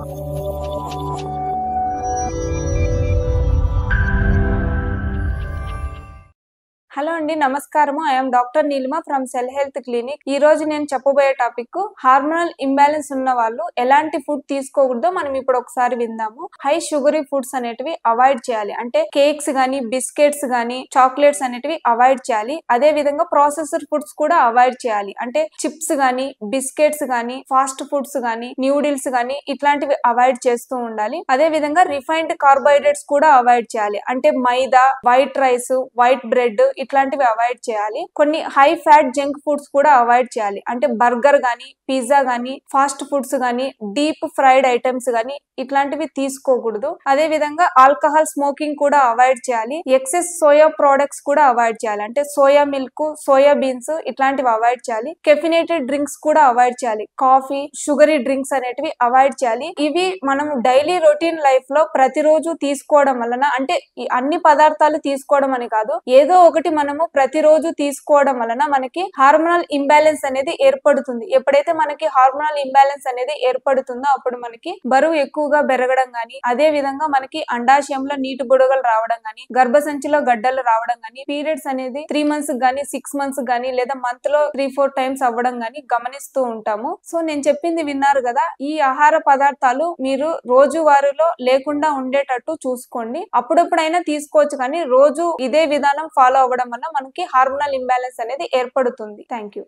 Hello అండి, నమస్కారము. I am doctor Neelima from cell health clinic. ఈ రోజు నేను చెప్పబోయే టాపిక్ హార్మోనల్ ఇంబ్యాలెన్స్ ఉన్న వాళ్ళు ఎలాంటి ఫుడ్ తీసుకోకూడదో మనం ఇప్పుడు ఒకసారి విందాము. హై షుగరీ ఫుడ్స్ అనేటివి అవాయిడ్ చేయాలి. అంటే కేక్స్ గానీ, బిస్కెట్స్ గానీ, చాక్లెట్స్ అనేటివి అవాయిడ్ చేయాలి. అదే విధంగా ప్రాసెసర్ ఫుడ్స్ కూడా అవాయిడ్ చేయాలి. అంటే చిప్స్ గానీ, బిస్కెట్స్ గానీ, ఫాస్ట్ ఫుడ్స్ గానీ, న్యూడిల్స్ గానీ ఇట్లాంటివి అవాయిడ్ చేస్తూ ఉండాలి. అదే విధంగా రిఫైన్డ్ కార్బోహైడ్రేట్స్ కూడా అవాయిడ్ చేయాలి. అంటే మైదా, వైట్ రైస్, వైట్ బ్రెడ్ ఇట్లాంటివి అవాయిడ్ చేయాలి. కొన్ని హై ఫ్యాట్ జంక్ ఫుడ్స్ కూడా అవాయిడ్ చేయాలి. అంటే బర్గర్ గానీ, పిజ్జా గానీ, ఫాస్ట్ ఫుడ్స్ గానీ, డీప్ ఫ్రైడ్ ఐటమ్స్ గానీ ఇట్లాంటివి తీసుకోకూడదు. అదే విధంగా ఆల్కహాల్ స్మోకింగ్ కూడా అవాయిడ్ చేయాలి. ఎక్సెస్ సోయా ప్రొడక్ట్స్ కూడా అవాయిడ్ చేయాలి. అంటే సోయా మిల్క్, సోయా బీన్స్ ఇట్లాంటివి అవాయిడ్ చేయాలి. కెఫినేటెడ్ డ్రింక్స్ కూడా అవాయిడ్ చేయాలి. కాఫీ, షుగరీ డ్రింక్స్ అనేటివి అవాయిడ్ చేయాలి. ఇవి మనం డైలీ రొటీన్ లైఫ్ లో ప్రతిరోజు తీసుకోవడం వలన, అంటే ఈ అన్ని పదార్థాలు తీసుకోవడం అని కాదు, ఏదో ఒకటి మనము ప్రతిరోజు తీసుకోవడం వలన మనకి హార్మోనల్ ఇంబ్యాలెన్స్ అనేది ఏర్పడుతుంది. ఎప్పుడైతే మనకి హార్మోనల్ ఇంబ్యాలెన్స్ అనేది ఏర్పడుతుందో అప్పుడు మనకి బరువు ఎక్కువగా పెరగడం గానీ, అదే విధంగా మనకి అండాశయంలో నీటి బుడగలు రావడం గానీ, గర్భసంచిలో గడ్డలు రావడం గానీ, పీరియడ్స్ అనేది 3 months గానీ, 6 months గానీ, లేదా మంత్ లో 3-4 times అవ్వడం గానీ గమనిస్తూ ఉంటాము. సో నేను చెప్పింది విన్నారు కదా. ఈ ఆహార పదార్థాలు మీరు రోజువారీలో లేకుండా ఉండేటట్టు చూసుకోండి. అప్పుడప్పుడైనా తీసుకోవచ్చు, కానీ రోజు ఇదే విధానం ఫాలో అవ్వడం వల్ల మనకి హార్మోనల్ ఇంబ్యాలెన్స్ అనేది ఏర్పడుతుంది. Thank you.